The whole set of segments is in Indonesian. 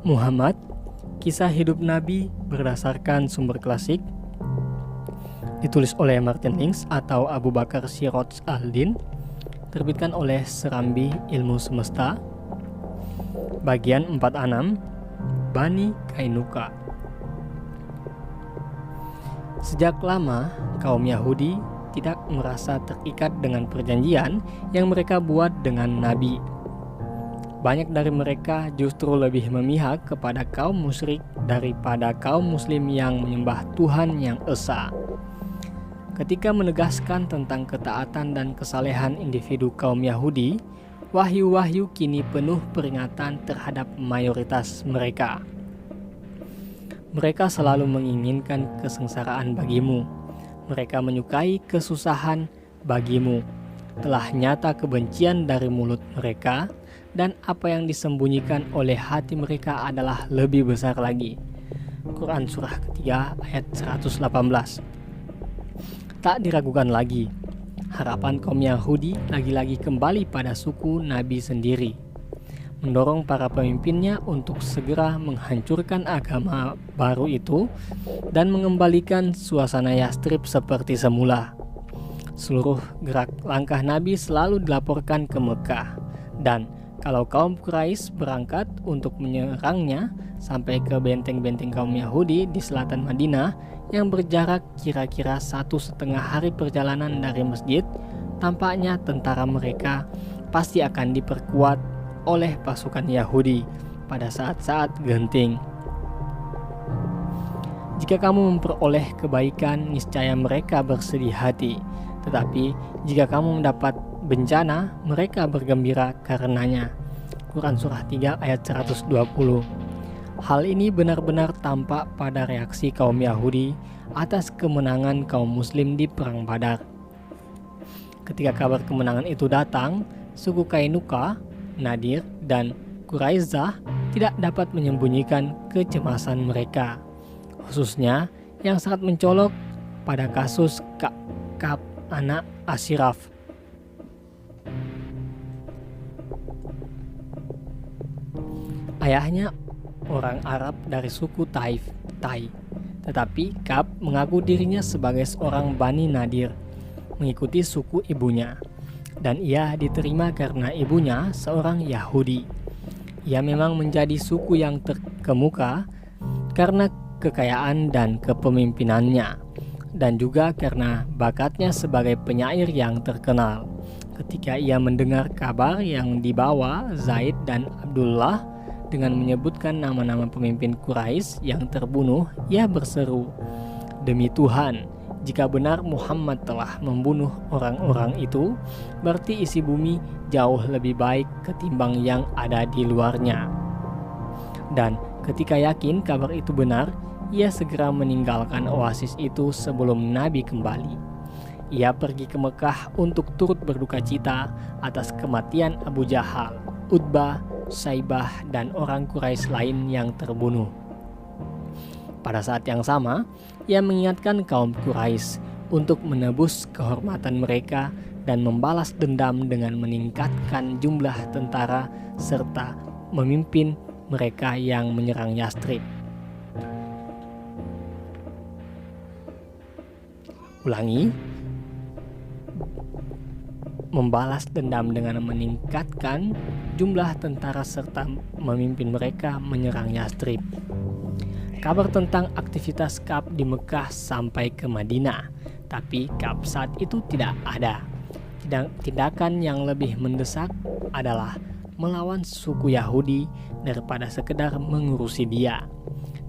Muhammad, kisah hidup Nabi berdasarkan sumber klasik, ditulis oleh Martin Lings atau Abu Bakar Siroj Al-Din, terbitkan oleh Serambi Ilmu Semesta, bagian 46, Bani Kainuka. Sejak lama, kaum Yahudi tidak merasa terikat dengan perjanjian yang mereka buat dengan Nabi. Banyak dari mereka justru lebih memihak kepada kaum musyrik daripada kaum muslim yang menyembah Tuhan yang esa. Ketika menegaskan tentang ketaatan dan kesalehan individu kaum Yahudi, wahyu-wahyu kini penuh peringatan terhadap mayoritas mereka. Mereka selalu menginginkan kesengsaraan bagimu. Mereka menyukai kesusahan bagimu. Telah nyata kebencian dari mulut mereka, dan apa yang disembunyikan oleh hati mereka adalah lebih besar lagi. Quran Surah ketiga ayat 118. Tak diragukan lagi, harapan kaum Yahudi lagi-lagi kembali pada suku Nabi sendiri, mendorong para pemimpinnya untuk segera menghancurkan agama baru itu dan mengembalikan suasana Yastrib seperti semula. Seluruh gerak langkah Nabi selalu dilaporkan ke Mekah, dan kalau kaum Quraisy berangkat untuk menyerangnya sampai ke benteng-benteng kaum Yahudi di selatan Madinah yang berjarak kira-kira 1,5 hari perjalanan dari masjid, tampaknya tentara mereka pasti akan diperkuat oleh pasukan Yahudi pada saat-saat genting. Jika kamu memperoleh kebaikan, niscaya mereka bersedih hati. Tetapi jika kamu mendapat bencana, mereka bergembira karenanya. Quran Surah 3 ayat 120. Hal ini benar-benar tampak pada reaksi kaum Yahudi atas kemenangan kaum Muslim di Perang Badar. Ketika kabar kemenangan itu datang, suku Kainuka, Nadir, dan Quraisyah tidak dapat menyembunyikan kecemasan mereka, khususnya yang sangat mencolok pada kasus Ka'ab anak Asyraf. Ayahnya orang Arab dari suku Tai, tetapi Ka'ab mengaku dirinya sebagai seorang Bani Nadir, mengikuti suku ibunya, dan ia diterima karena ibunya seorang Yahudi. Ia memang menjadi suku yang terkemuka karena kekayaan dan kepemimpinannya, dan juga karena bakatnya sebagai penyair yang terkenal. Ketika ia mendengar kabar yang dibawa Zaid dan Abdullah dengan menyebutkan nama-nama pemimpin Quraisy yang terbunuh, ia berseru, "Demi Tuhan, jika benar Muhammad telah membunuh orang-orang itu, berarti isi bumi jauh lebih baik ketimbang yang ada di luarnya." Dan ketika yakin kabar itu benar, ia segera meninggalkan oasis itu sebelum Nabi kembali. Ia pergi ke Mekah untuk turut berduka cita atas kematian Abu Jahal, Utbah, Saibah, dan orang Quraisy lain yang terbunuh. Pada saat yang sama, ia mengingatkan kaum Quraisy untuk menebus kehormatan mereka dan membalas dendam dengan meningkatkan jumlah tentara serta memimpin mereka yang menyerang Yastrib. Ulangi, membalas dendam dengan meningkatkan jumlah tentara serta memimpin mereka menyerang Yastrib. Kabar tentang aktivitas Ka'ab di Mekah sampai ke Madinah, tapi Ka'ab saat itu tidak ada. Tindakan yang lebih mendesak adalah melawan suku Yahudi daripada sekedar mengurusi dia.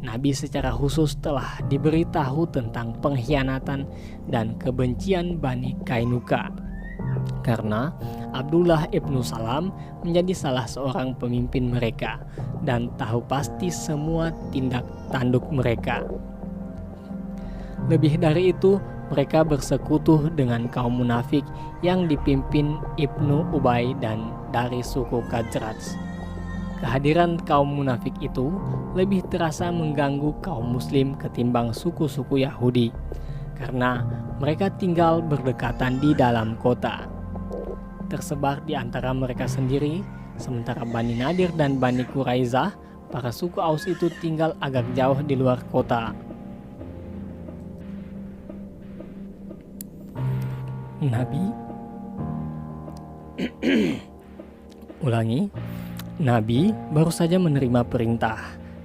Nabi secara khusus telah diberitahu tentang pengkhianatan dan kebencian Bani Kainuka, karena Abdullah ibnu Salam menjadi salah seorang pemimpin mereka dan tahu pasti semua tindak tanduk mereka. Lebih dari itu, mereka bersekutu dengan kaum munafik yang dipimpin Ibnu Ubay dan dari suku Khazraj. Kehadiran kaum munafik itu lebih terasa mengganggu kaum muslim ketimbang suku-suku Yahudi, karena mereka tinggal berdekatan di dalam kota. Tersebar di antara mereka sendiri, sementara Bani Nadir dan Bani Quraisyah para suku Aus itu tinggal agak jauh di luar kota. Nabi baru saja menerima perintah,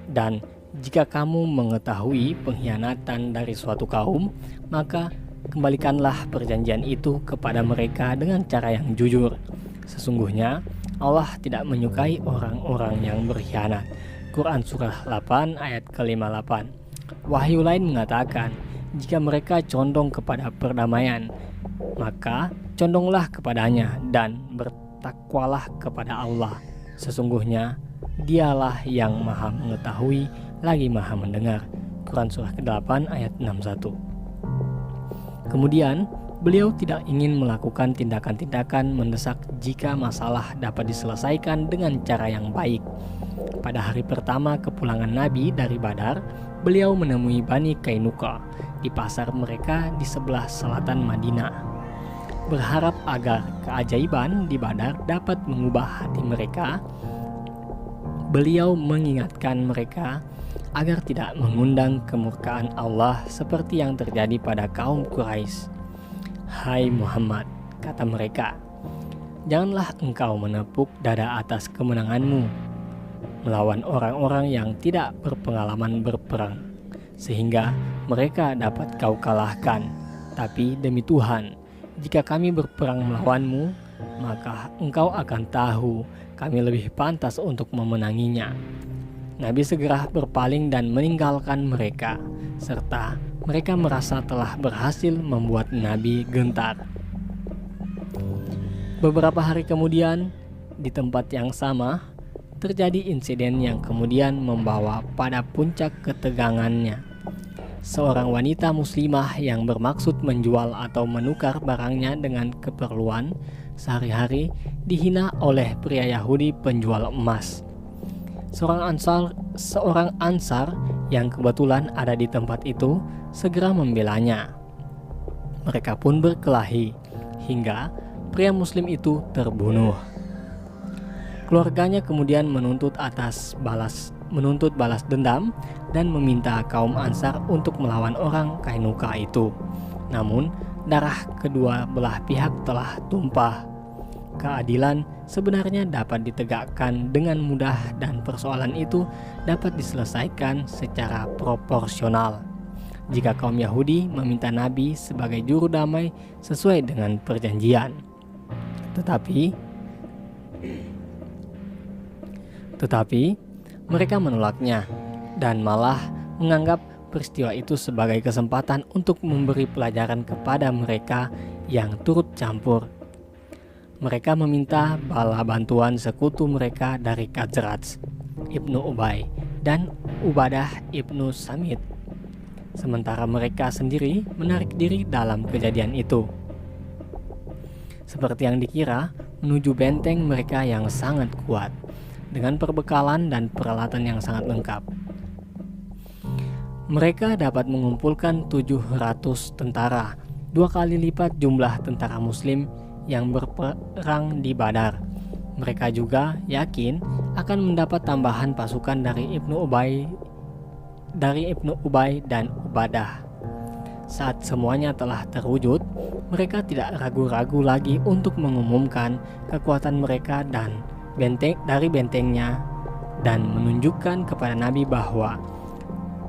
dan jika kamu mengetahui pengkhianatan dari suatu kaum, maka kembalikanlah perjanjian itu kepada mereka dengan cara yang jujur. Sesungguhnya Allah tidak menyukai orang-orang yang berkhianat. Quran Surah 8 ayat ke-58. Wahyu lain mengatakan, jika mereka condong kepada perdamaian, maka condonglah kepadanya dan bertakwalah kepada Allah. Sesungguhnya Dialah yang Maha Mengetahui lagi Maha Mendengar. Quran Surah ke-8 ayat 61. Kemudian beliau tidak ingin melakukan tindakan-tindakan mendesak jika masalah dapat diselesaikan dengan cara yang baik. Pada hari pertama kepulangan Nabi dari Badar, beliau menemui Bani Qainuqa di pasar mereka di sebelah selatan Madinah, berharap agar keajaiban di Badar dapat mengubah hati mereka. Beliau mengingatkan mereka agar tidak mengundang kemurkaan Allah seperti yang terjadi pada kaum Quraisy. "Hai Muhammad," kata mereka, "janganlah engkau menepuk dada atas kemenanganmu melawan orang-orang yang tidak berpengalaman berperang, sehingga mereka dapat kau kalahkan. Tapi demi Tuhan, jika kami berperang melawanmu, maka engkau akan tahu kami lebih pantas untuk memenanginya." Nabi segera berpaling dan meninggalkan mereka, serta mereka merasa telah berhasil membuat Nabi gentar. Beberapa hari kemudian, di tempat yang sama, terjadi insiden yang kemudian membawa pada puncak ketegangannya. Seorang wanita muslimah yang bermaksud menjual atau menukar barangnya dengan keperluan sehari-hari dihina oleh pria Yahudi penjual emas. Seorang Ansar yang kebetulan ada di tempat itu segera membelanya. Mereka pun berkelahi hingga pria muslim itu terbunuh. Keluarganya kemudian menuntut balas dendam dan meminta kaum Ansar untuk melawan orang Qainuqa itu. Namun darah kedua belah pihak telah tumpah. Keadilan sebenarnya dapat ditegakkan dengan mudah dan persoalan itu dapat diselesaikan secara proporsional jika kaum Yahudi meminta Nabi sebagai juru damai sesuai dengan perjanjian. Tetapi mereka menolaknya dan malah menganggap peristiwa itu sebagai kesempatan untuk memberi pelajaran kepada mereka yang turut campur. Mereka meminta bala bantuan sekutu mereka dari Khazraj, Ibnu Ubay, dan Ubadah Ibnu Samit. Sementara mereka sendiri menarik diri dalam kejadian itu. Seperti yang dikira, menuju benteng mereka yang sangat kuat, dengan perbekalan dan peralatan yang sangat lengkap. Mereka dapat mengumpulkan 700 tentara, 2 kali lipat jumlah tentara muslim yang berperang di Badar. Mereka juga yakin akan mendapat tambahan pasukan dari Ibnu Ubay dan Ubadah. Saat semuanya telah terwujud, mereka tidak ragu-ragu lagi untuk mengumumkan kekuatan mereka dan bentengnya dan menunjukkan kepada Nabi bahwa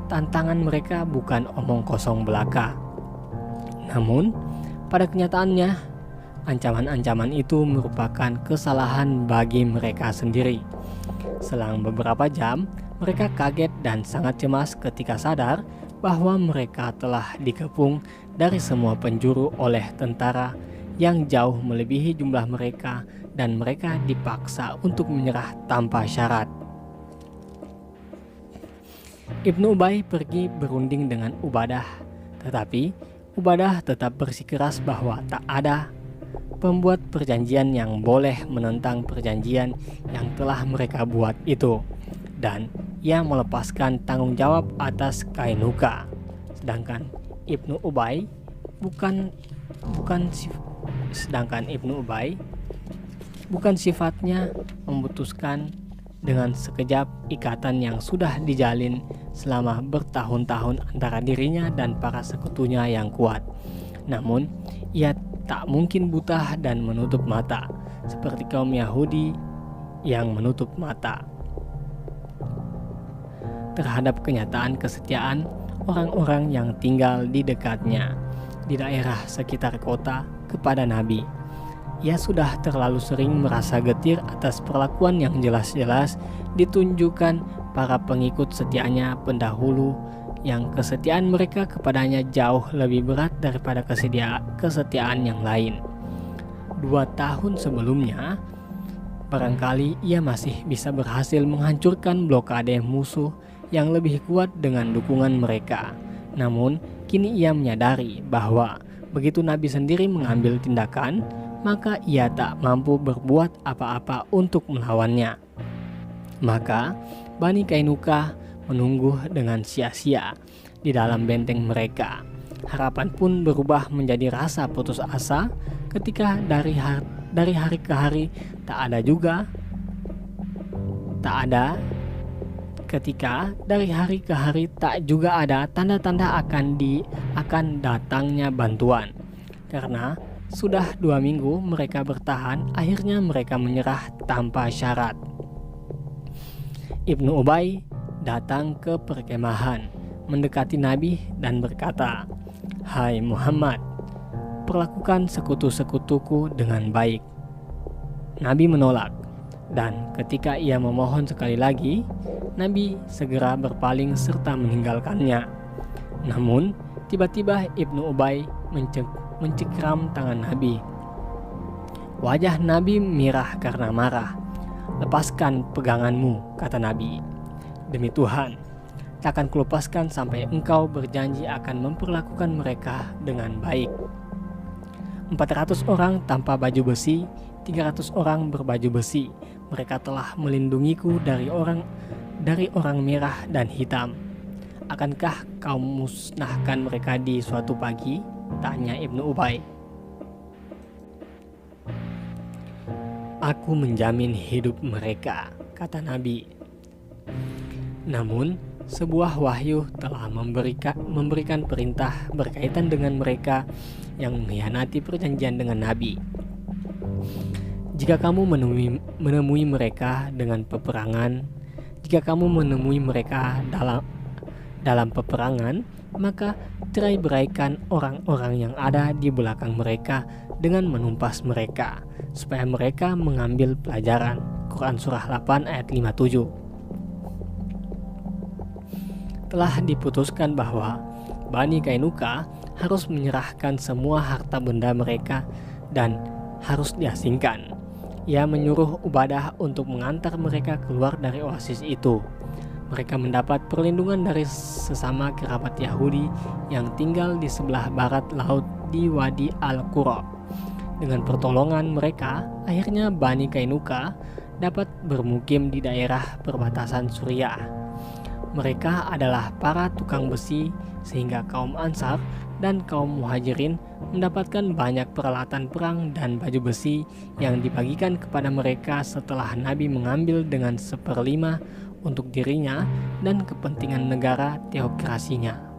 tantangan mereka bukan omong kosong belaka. Namun, pada kenyataannya ancaman-ancaman itu merupakan kesalahan bagi mereka sendiri. Selang beberapa jam, mereka kaget dan sangat cemas ketika sadar bahwa mereka telah dikepung dari semua penjuru oleh tentara yang jauh melebihi jumlah mereka dan mereka dipaksa untuk menyerah tanpa syarat. Ibnu Ubay pergi berunding dengan Ubadah, tetapi Ubadah tetap bersikeras bahwa tak ada pembuat perjanjian yang boleh menentang perjanjian yang telah mereka buat itu, dan ia melepaskan tanggung jawab atas Qainuqa. Sedangkan Ibnu Ubay bukan sifatnya dengan sekejap ikatan yang sudah dijalin selama bertahun-tahun antara dirinya dan para sekutunya yang kuat. Namun, ia tak mungkin buta dan menutup mata, seperti kaum Yahudi yang menutup mata terhadap kenyataan kesetiaan orang-orang yang tinggal di dekatnya, di daerah sekitar kota, kepada Nabi. Ia sudah terlalu sering merasa getir atas perlakuan yang jelas-jelas ditunjukkan para pengikut setianya pendahulu, yang kesetiaan mereka kepadanya jauh lebih berat daripada kesetiaan yang lain. 2 tahun sebelumnya, barangkali ia masih bisa berhasil menghancurkan blokade musuh yang lebih kuat dengan dukungan mereka. Namun, kini ia menyadari bahwa begitu Nabi sendiri mengambil tindakan, maka ia tak mampu berbuat apa-apa untuk melawannya. Maka Bani Kainuka menunggu dengan sia-sia di dalam benteng mereka. Harapan pun berubah menjadi rasa putus asa ketika dari hari ke hari tak juga ada tanda-tanda akan datangnya bantuan. Karena sudah 2 minggu mereka bertahan, akhirnya mereka menyerah tanpa syarat. Ibnu Ubay datang ke perkemahan, mendekati Nabi dan berkata, "Hai Muhammad, perlakukan sekutu-sekutuku dengan baik." Nabi menolak, dan ketika ia memohon sekali lagi, Nabi segera berpaling serta meninggalkannya. Namun, tiba-tiba Ibnu Ubay mencengkram tangan Nabi. Wajah Nabi merah karena marah. "Lepaskan peganganmu," kata Nabi. "Demi Tuhan, takkan kulepaskan sampai engkau berjanji akan memperlakukan mereka dengan baik." 400 orang tanpa baju besi, 300 orang berbaju besi. Mereka telah melindungiku dari orang merah dan hitam. "Akankah kau musnahkan mereka di suatu pagi?" tanya Ibnu Ubay. "Aku menjamin hidup mereka," kata Nabi. Namun, sebuah wahyu telah memberikan perintah berkaitan dengan mereka yang mengkhianati perjanjian dengan Nabi. Jika kamu menemui mereka dalam peperangan, maka cerai-beraikan orang-orang yang ada di belakang mereka dengan menumpas mereka, supaya mereka mengambil pelajaran. Quran Surah 8 ayat 57. Telah diputuskan bahwa Bani Kainuka harus menyerahkan semua harta benda mereka dan harus diasingkan. Ia menyuruh Ubadah untuk mengantar mereka keluar dari oasis itu. Mereka mendapat perlindungan dari sesama kerabat Yahudi yang tinggal di sebelah barat laut di Wadi Al-Qura. Dengan pertolongan mereka, akhirnya Bani Kainuka dapat bermukim di daerah perbatasan Suriah. Mereka adalah para tukang besi, sehingga kaum Ansar dan kaum Muhajirin mendapatkan banyak peralatan perang dan baju besi yang dibagikan kepada mereka setelah Nabi mengambil dengan 1/5 untuk dirinya dan kepentingan negara teokrasinya.